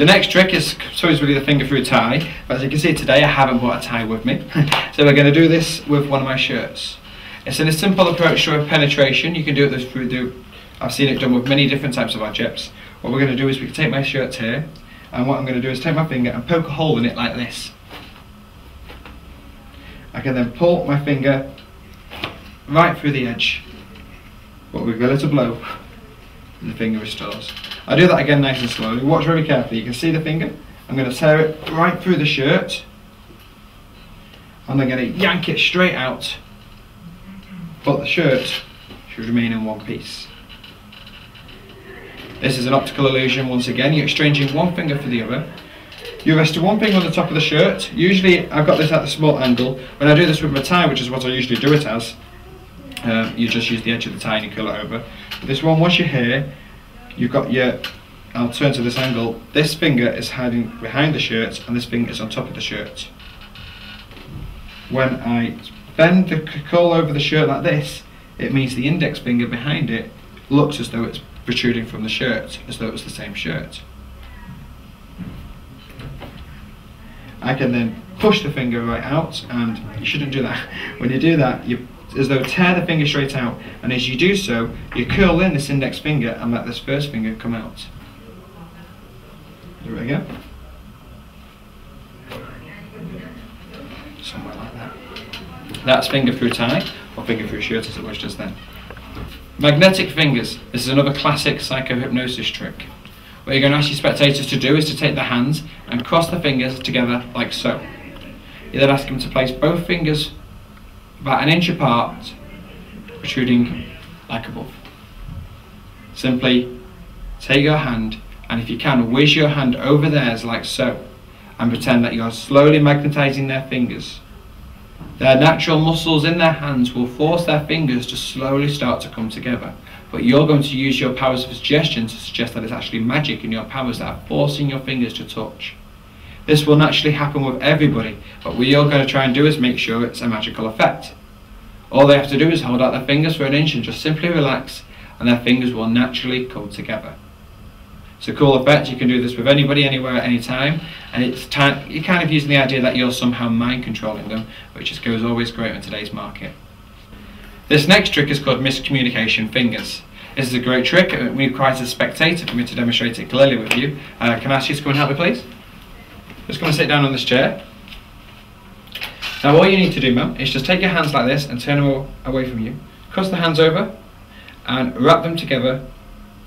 The next trick is supposedly the finger through tie, but as you can see today I haven't brought a tie with me. So we're going to do this with one of my shirts. It's a simple approach to a penetration. You can do it through, I've seen it done with many different types of objects. What we're going to do is we can take my shirt here, and what I'm going to do is take my finger and poke a hole in it like this. I can then pull my finger right through the edge, but with a little blow, and the finger restores. I do that again nice and slowly. Watch very carefully. You can see the finger. I'm going to tear it right through the shirt, and I'm going to yank it straight out, but the shirt should remain in one piece. This is an optical illusion once again. You're exchanging one finger for the other. You rest one finger on the top of the shirt. Usually I've got this at a small angle. When I do this with my tie, which is what I usually do it as, you just use the edge of the tie and you curl it over. But this one, once you're here, you've got your, I'll turn to this angle, this finger is hiding behind the shirt and this finger is on top of the shirt. When I bend the curl over the shirt like this, it means the index finger behind it looks as though it's protruding from the shirt, as though it was the same shirt. I can then push the finger right out, and you shouldn't do that. When you do that, you as though tear the finger straight out, and as you do so, you curl in this index finger and let this first finger come out. Do it again. Somewhere like that. That's finger through tie, or finger through shirt as it was just then. Magnetic fingers. This is another classic psycho-hypnosis trick. What you're going to ask your spectators to do is to take their hands and cross the fingers together like so. You then ask them to place both fingers about 1 inch apart, protruding like above. Simply take your hand, and if you can, whiz your hand over theirs like so, and pretend that you're slowly magnetizing their fingers. Their natural muscles in their hands will force their fingers to slowly start to come together, but you're going to use your powers of suggestion to suggest that it's actually magic in your powers that are forcing your fingers to touch. This will naturally happen with everybody, but what you're going to try and do is make sure it's a magical effect. All they have to do is hold out their fingers for 1 inch and just simply relax, and their fingers will naturally come together. It's a cool effect. You can do this with anybody, anywhere, at any time, and you're kind of using the idea that you're somehow mind controlling them, which just goes always great in today's market. This next trick is called Miscommunication Fingers. This is a great trick. It requires a spectator for me to demonstrate it clearly with you. Can I ask you to come and help me, please? Just come and sit down on this chair. Now all you need to do, ma'am, is just take your hands like this and turn them away from you. Cross the hands over and wrap them together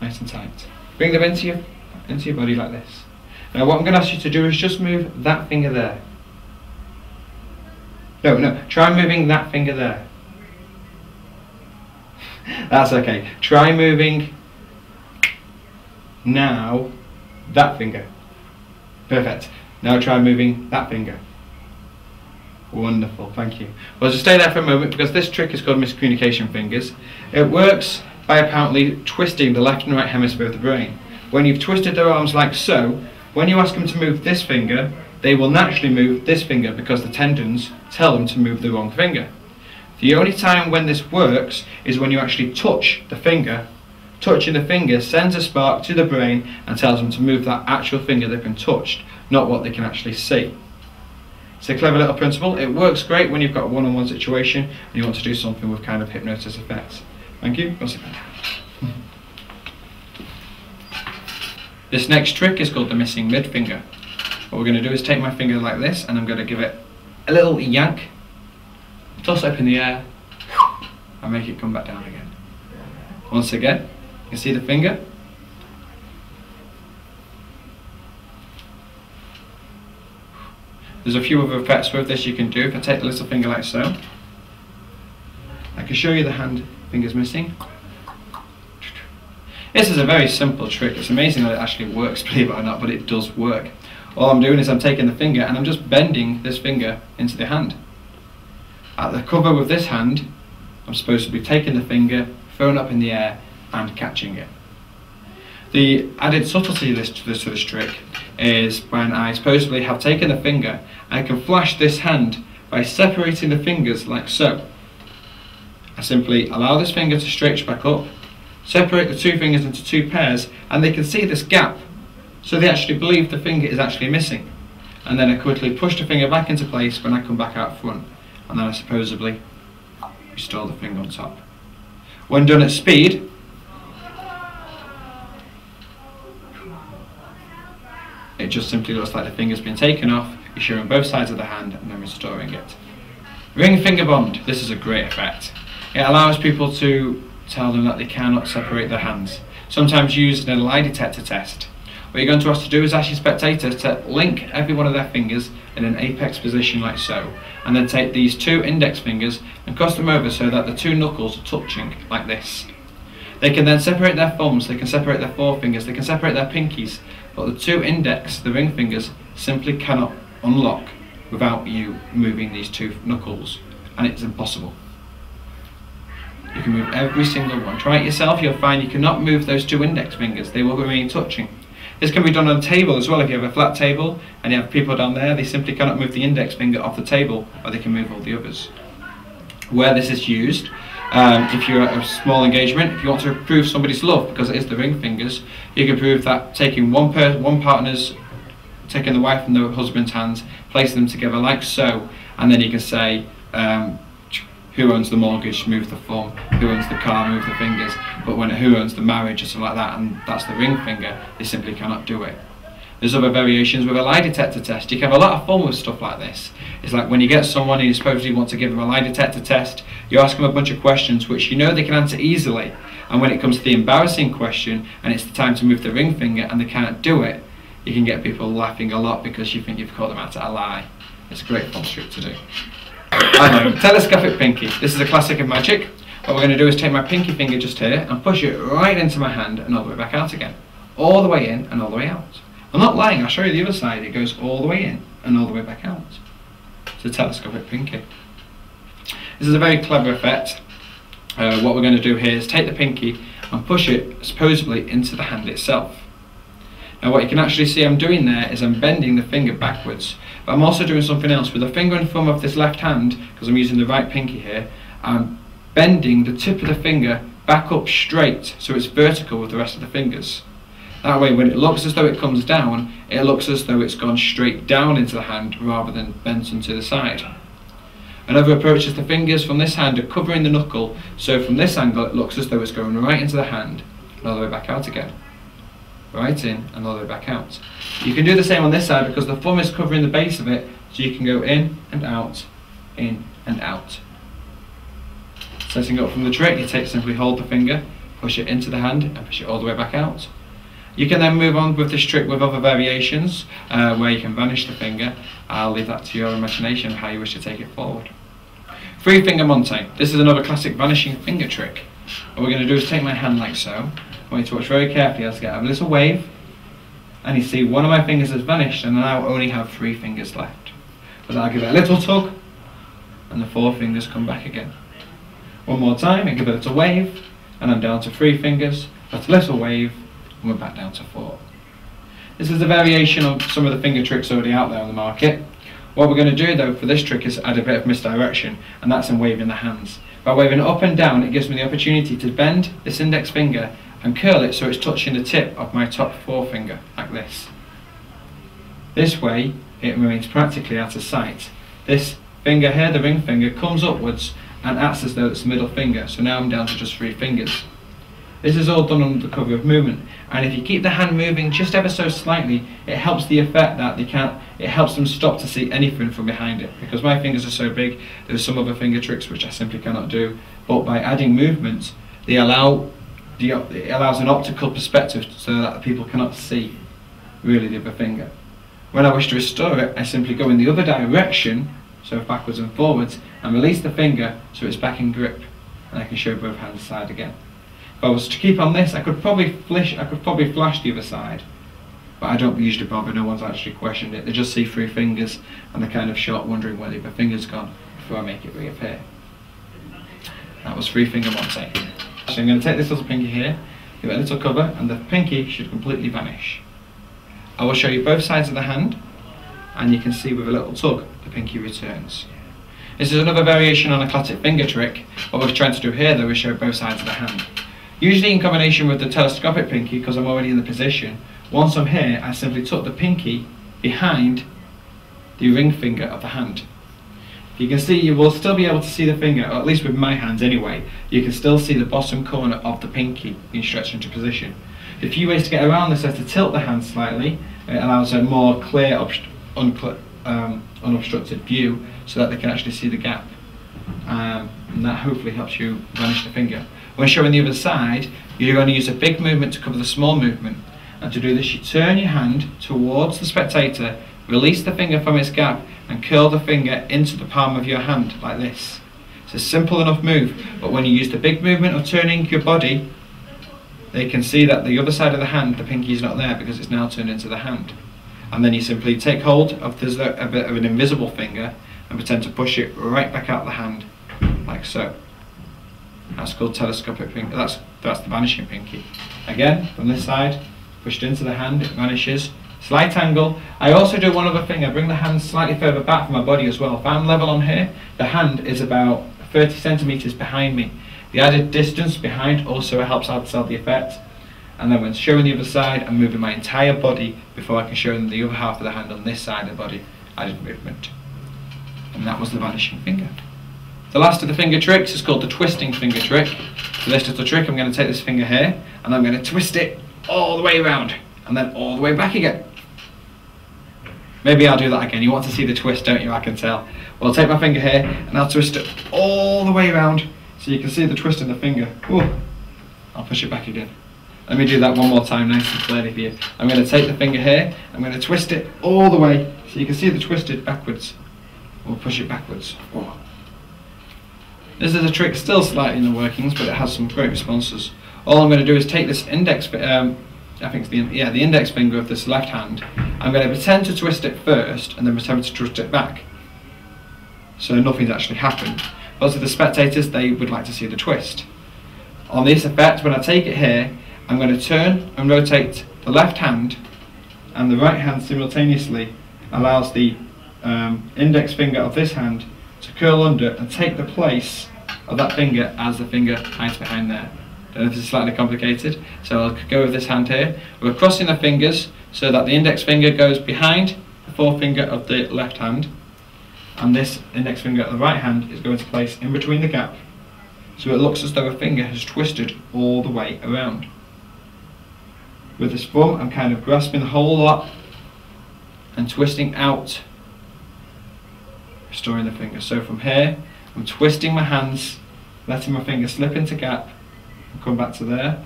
nice and tight. Bring them into your body like this. Now what I'm going to ask you to do is just move that finger there. No, try moving that finger there. That's okay. Try moving now that finger. Perfect. Now try moving that finger. Wonderful, thank you. Well, just stay there for a moment because this trick is called Miscommunication Fingers. It works by apparently twisting the left and right hemisphere of the brain. When you've twisted their arms like so, when you ask them to move this finger, they will naturally move this finger because the tendons tell them to move the wrong finger. The only time when this works is when you actually touch the finger. Touching the finger sends a spark to the brain and tells them to move that actual finger they've been touched, not what they can actually see. It's a clever little principle. It works great when you've got a one-on-one situation and you want to do something with kind of hypnosis effects. Thank you. This next trick is called the missing mid finger. What we're going to do is take my finger like this and I'm going to give it a little yank, toss it up in the air and make it come back down again. Once again, you can see the finger. There's a few other effects with this you can do. If I take the little finger like so, I can show you the hand fingers missing. This is a very simple trick. It's amazing that it actually works, believe it or not, but it does work. All I'm doing is I'm taking the finger and I'm just bending this finger into the hand. At the cover with this hand, I'm supposed to be taking the finger, throwing it up in the air and catching it. The added subtlety to this trick is when I supposedly have taken the finger, I can flash this hand by separating the fingers like so. I simply allow this finger to stretch back up, separate the two fingers into two pairs, and they can see this gap So they actually believe the finger is actually missing. And then I quickly push the finger back into place when I come back out front. And then I supposedly restore the finger on top. When done at speed, it just simply looks like the finger's been taken off. You're showing both sides of the hand and then restoring it. Ring finger bond. This is a great effect. It allows people to tell them that they cannot separate their hands. Sometimes used in a lie detector test. What you're going to ask to do is ask your spectators to link every one of their fingers in an apex position like so, and then take these two index fingers and cross them over so that the two knuckles are touching like this. They can then separate their thumbs, they can separate their forefingers, they can separate their pinkies, but the two index, the ring fingers, simply cannot unlock without you moving these two knuckles, and it's impossible. You can move every single one. Try it yourself, you'll find you cannot move those two index fingers, they will remain touching. This can be done on a table as well. If you have a flat table and you have people down there, they simply cannot move the index finger off the table, but they can move all the others. Where this is used, if you're at a small engagement, if you want to prove somebody's love, because it is the ring fingers, you can prove that taking one partner's, taking the wife and the husband's hands, placing them together like so, and then you can say, who owns the mortgage, move the thumb, who owns the car, move the fingers, but when who owns the marriage or something like that, and that's the ring finger, they simply cannot do it. There's other variations with a lie detector test. You can have a lot of fun with stuff like this. It's like when you get someone and you supposedly want to give them a lie detector test, you ask them a bunch of questions which you know they can answer easily, and when it comes to the embarrassing question and it's the time to move the ring finger and they can't do it, you can get people laughing a lot because you think you've caught them out at a lie. It's a great fun trick to do. I know, telescopic pinky. This is a classic of magic. What we're going to do is take my pinky finger just here and push it right into my hand and all the way back out again. All the way in and all the way out. I'm not lying, I'll show you the other side. It goes all the way in and all the way back out. It's a telescopic pinky. This is a very clever effect. What we're going to do here is take the pinky and push it supposedly into the hand itself. Now what you can actually see I'm doing there is I'm bending the finger backwards, but I'm also doing something else. With the finger and thumb of this left hand, because I'm using the right pinky here, I'm bending the tip of the finger back up straight so it's vertical with the rest of the fingers. That way when it looks as though it comes down, it looks as though it's gone straight down into the hand rather than bent into the side. Another approach is the fingers from this hand are covering the knuckle, so from this angle it looks as though it's going right into the hand and all the way back out again. Right in and all the way back out. You can do the same on this side because the thumb is covering the base of it, so you can go in and out, in and out. Setting up from the trick, you simply hold the finger, push it into the hand and push it all the way back out. You can then move on with this trick with other variations where you can vanish the finger. I'll leave that to your imagination of how you wish to take it forward. Three finger Monte. This is another classic vanishing finger trick. What we're going to do is take my hand like so. I want you to watch very carefully as I get a little wave, and you see one of my fingers has vanished and I now only have three fingers left. But I'll give it a little tug and the four fingers come back again. One more time, I give it a little wave and I'm down to three fingers, that's a little wave and we're back down to four. This is a variation of some of the finger tricks already out there on the market. What we're going to do though for this trick is add a bit of misdirection, and that's in waving the hands. By waving it up and down, it gives me the opportunity to bend this index finger and curl it so it's touching the tip of my top forefinger, like this. This way, it remains practically out of sight. This finger here, the ring finger, comes upwards and acts as though it's the middle finger, so now I'm down to just three fingers. This is all done under the cover of movement, and if you keep the hand moving just ever so slightly, it helps the effect that it helps them stop to see anything from behind it. Because my fingers are so big, there's some other finger tricks which I simply cannot do, but by adding movement, it allows an optical perspective so that people cannot see really the other finger. When I wish to restore it, I simply go in the other direction, so backwards and forwards, and release the finger so it's back in grip, and I can show both hands side again. If I was to keep on this, I could probably flash the other side, but I don't usually bother. No one's actually questioned it. They just see three fingers and they're kind of shocked, wondering where the other finger's gone before I make it reappear. That was three finger Monte. So I'm going to take this little pinky here, give it a little cover, and the pinky should completely vanish. I will show you both sides of the hand, and you can see with a little tug the pinky returns. This is another variation on a classic finger trick. What we're trying to do here though is show both sides of the hand. Usually in combination with the telescopic pinky, because I'm already in the position, Once I'm here, I simply tuck the pinky behind the ring finger of the hand. You can see, you will still be able to see the finger, or at least with my hands anyway, you can still see the bottom corner of the pinky being stretched into position. A few ways to get around this is to tilt the hand slightly. It allows a more clear, unobstructed view so that they can actually see the gap. And that hopefully helps you vanish the finger. When showing the other side, you're going to use a big movement to cover the small movement. And to do this, you turn your hand towards the spectator, release the finger from its gap, and curl the finger into the palm of your hand, like this. It's a simple enough move, but when you use the big movement of turning your body, they can see that the other side of the hand, the pinky is not there because it's now turned into the hand. And then you simply take hold of a bit of an invisible finger and pretend to push it right back out of the hand, like so. That's called telescopic pinkie. That's the vanishing pinky. Again, from this side, pushed into the hand, it vanishes. Slight angle. I also do one other thing. I bring the hand slightly further back from my body as well. If I'm level on here, the hand is about 30 centimeters behind me. The added distance behind also helps outsell the effect. And then when showing the other side, I'm moving my entire body before I can show them the other half of the hand on this side of the body. Added movement. And that was the vanishing finger. The last of the finger tricks is called the twisting finger trick. For this little trick, I'm going to take this finger here and I'm going to twist it all the way around and then all the way back again. Maybe I'll do that again. You want to see the twist, don't you? I can tell. Well, I'll take my finger here and I'll twist it all the way around so you can see the twist in the finger. Ooh. I'll push it back again. Let me do that one more time, nice and clearly for you. I'm going to take the finger here, I'm going to twist it all the way so you can see the twisted backwards. We'll push it backwards. Ooh. This is a trick still slightly in the workings, but it has some great responses. All I'm going to do is take this index, I think it's the index finger of this left hand. I'm going to pretend to twist it first and then pretend to twist it back. So nothing's actually happened. But to the spectators, they would like to see the twist. On this effect, when I take it here, I'm going to turn and rotate the left hand, and the right hand simultaneously allows the index finger of this hand to curl under and take the place of that finger as the finger hides behind there. I don't know if this is slightly complicated, so I'll go with this hand here. We're crossing the fingers so that the index finger goes behind the forefinger of the left hand, and this index finger of the right hand is going to place in between the gap, so it looks as though a finger has twisted all the way around. With this thumb, I'm kind of grasping the whole lot and twisting out, restoring the finger. So from here, I'm twisting my hands, letting my finger slip into gap and come back to there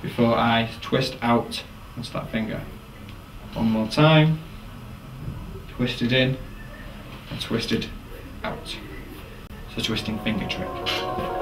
before I twist out onto that finger. One more time, twisted in and twisted out. So twisting finger trick.